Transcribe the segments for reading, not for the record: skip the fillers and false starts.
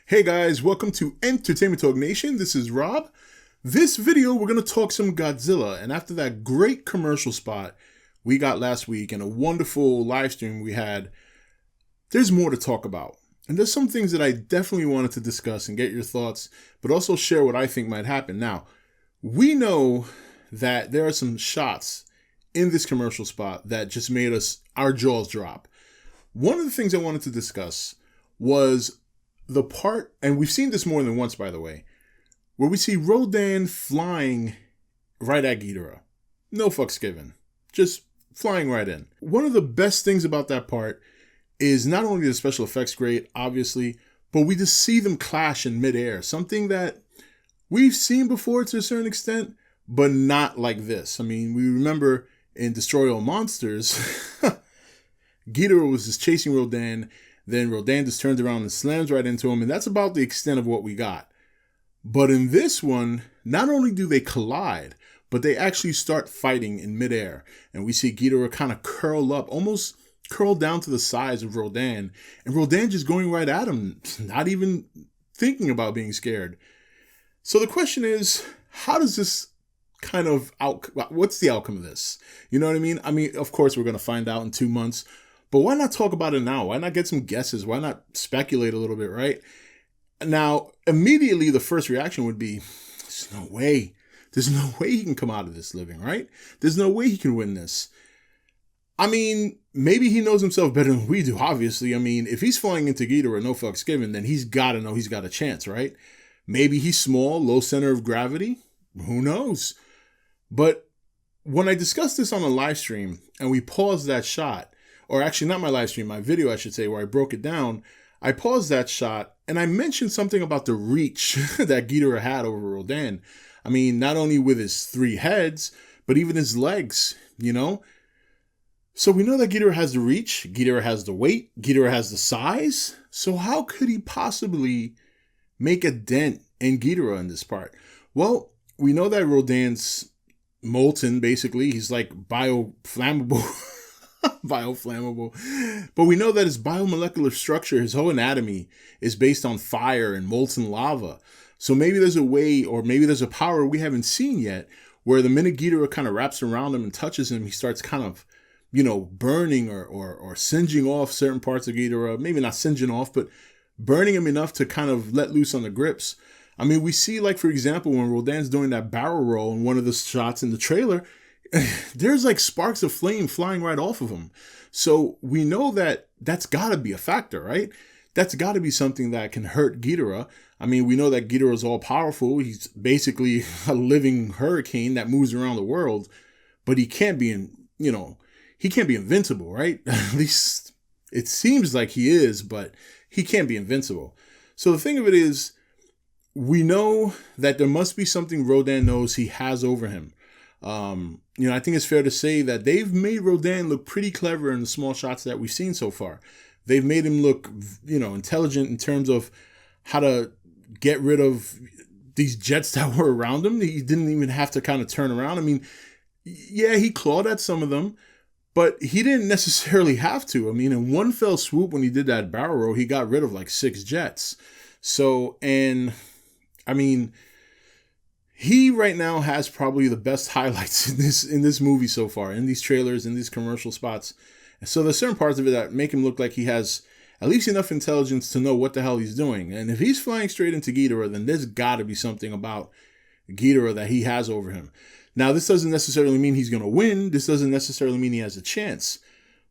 Hey guys, welcome to Entertainment Talk Nation. This is Rob. This video, we're going to talk some Godzilla. And after that great commercial spot we got last week and a wonderful live stream we had, there's more to talk about. And there's some things that I definitely wanted to discuss and get your thoughts, but also share what I think might happen. Now, we know that there are some shots in this commercial spot that just made our jaws drop. One of the things I wanted to discuss was the part, and we've seen this more than once, by the way, where we see Rodan flying right at Ghidorah. No fucks given. Just flying right in. One of the best things about that part is not only the special effects great, obviously, but we just see them clash in midair. Something that we've seen before to a certain extent, but not like this. I mean, we remember in Destroy All Monsters, Ghidorah was just chasing Rodan. Then Rodan just turns around and slams right into him. And that's about the extent of what we got. But in this one, not only do they collide, but they actually start fighting in midair. And we see Ghidorah kind of curl up, almost curl down to the size of Rodan. And Rodan just going right at him, not even thinking about being scared. So the question is, how does this kind of what's the outcome of this? You know what I mean? I mean, of course, we're going to find out in 2 months. But why not talk about it now? Why not get some guesses? Why not speculate a little bit, right? Now, immediately the first reaction would be, there's no way. There's no way he can come out of this living, right? There's no way he can win this. I mean, maybe he knows himself better than we do, obviously. I mean, if he's flying into Ghidorah, no fucks given, then he's got to know he's got a chance, right? Maybe he's small, low center of gravity. Who knows? But when I discussed this on a live stream and we paused that shot, or actually not my live stream, my video, I should say, where I broke it down, I paused that shot and I mentioned something about the reach that Ghidorah had over Rodan. I mean, not only with his 3 heads, but even his legs, you know? So we know that Ghidorah has the reach, Ghidorah has the weight, Ghidorah has the size. So how could he possibly make a dent in Ghidorah in this part? Well, we know that Rodan's molten, basically. He's like bioflammable. Bioflammable. But we know that his biomolecular structure, his whole anatomy, is based on fire and molten lava. So maybe there's a way, or maybe there's a power we haven't seen yet, where the minute Ghidorah kind of wraps around him and touches him, he starts kind of, you know, burning or singeing off certain parts of Ghidorah. Maybe not singeing off, but burning him enough to kind of let loose on the grips. I mean, we see, like, for example, when Rodan's doing that barrel roll in one of the shots in the trailer, there's like sparks of flame flying right off of him. So we know that that's got to be a factor, right? That's got to be something that can hurt Ghidorah. I mean, we know that Ghidorah is all powerful. He's basically a living hurricane that moves around the world, but he can't be he can't be invincible, right? At least it seems like he is, but he can't be invincible. So the thing of it is, we know that there must be something Rodan knows he has over him. I think it's fair to say that they've made Rodan look pretty clever in the small shots that we've seen so far. They've made him look, intelligent in terms of how to get rid of these jets that were around him. He didn't even have to kind of turn around. I mean, yeah, he clawed at some of them, but he didn't necessarily have to. I mean, in one fell swoop, when he did that barrel roll, he got rid of like 6 jets. So, and I mean, he right now has probably the best highlights in this movie so far, in these trailers, in these commercial spots. And so there's certain parts of it that make him look like he has at least enough intelligence to know what the hell he's doing. And if he's flying straight into Ghidorah, then there's got to be something about Ghidorah that he has over him. Now, this doesn't necessarily mean he's going to win. This doesn't necessarily mean he has a chance.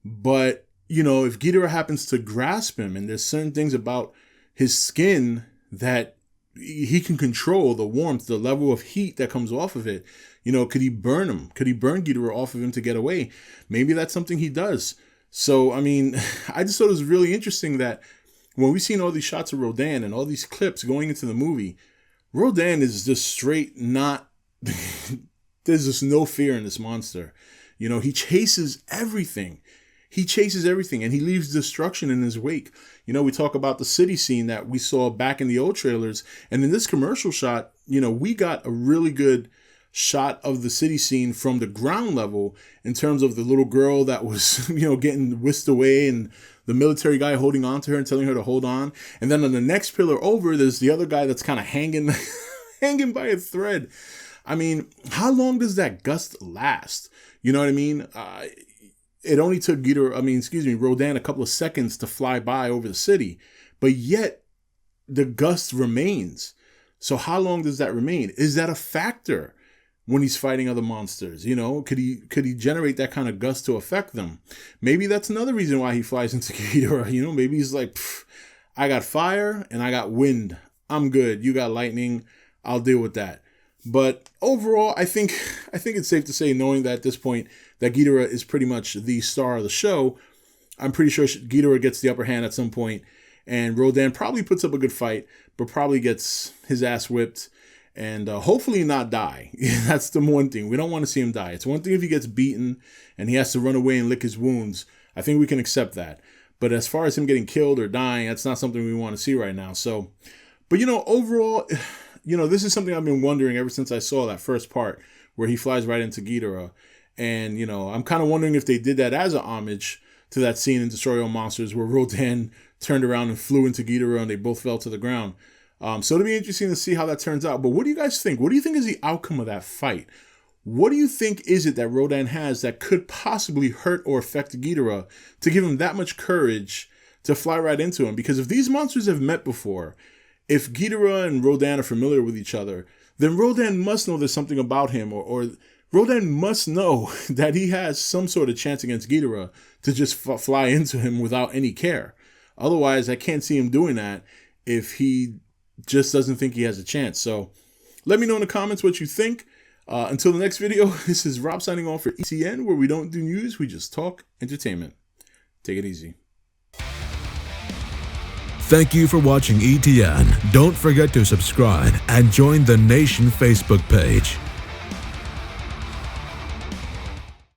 But, if Ghidorah happens to grasp him, and there's certain things about his skin that he can control, the warmth, the level of heat that comes off of it. Could he burn him? Could he burn Ghidorah off of him to get away? Maybe that's something he does. So, I mean, I just thought it was really interesting that when we've seen all these shots of Rodan and all these clips going into the movie, Rodan is just straight not... There's just no fear in this monster. He chases everything. He chases everything, and he leaves destruction in his wake. We talk about the city scene that we saw back in the old trailers, and in this commercial shot, we got a really good shot of the city scene from the ground level in terms of the little girl that was, getting whisked away and the military guy holding on to her and telling her to hold on. And then on the next pillar over, there's the other guy that's kind of hanging, hanging by a thread. I mean, how long does that gust last? You know what I mean? It only took Rodan a couple of seconds to fly by over the city, but yet the gust remains. So how long does that remain? Is that a factor when he's fighting other monsters? Could he generate that kind of gust to affect them? Maybe that's another reason why he flies into Ghidorah. Maybe he's like, I got fire and I got wind. I'm good. You got lightning. I'll deal with that. But overall, I think it's safe to say, knowing that at this point that Ghidorah is pretty much the star of the show, I'm pretty sure Ghidorah gets the upper hand at some point, and Rodan probably puts up a good fight, but probably gets his ass whipped and hopefully not die. That's the one thing. We don't want to see him die. It's one thing if he gets beaten and he has to run away and lick his wounds. I think we can accept that. But as far as him getting killed or dying, that's not something we want to see right now. So, but overall, this is something I've been wondering ever since I saw that first part where he flies right into Ghidorah. And, I'm kind of wondering if they did that as an homage to that scene in Destroy All Monsters where Rodan turned around and flew into Ghidorah and they both fell to the ground. So it'll be interesting to see how that turns out. But what do you guys think? What do you think is the outcome of that fight? What do you think is it that Rodan has that could possibly hurt or affect Ghidorah to give him that much courage to fly right into him? Because if these monsters have met before, if Ghidorah and Rodan are familiar with each other, then Rodan must know there's something about him, or Rodan must know that he has some sort of chance against Ghidorah to just fly into him without any care. Otherwise, I can't see him doing that if he just doesn't think he has a chance. So let me know in the comments what you think. Until the next video, this is Rob signing off for E.T.N, where we don't do news, we just talk entertainment. Take it easy. Thank you for watching E.T.N. Don't forget to subscribe and join the Nation Facebook page.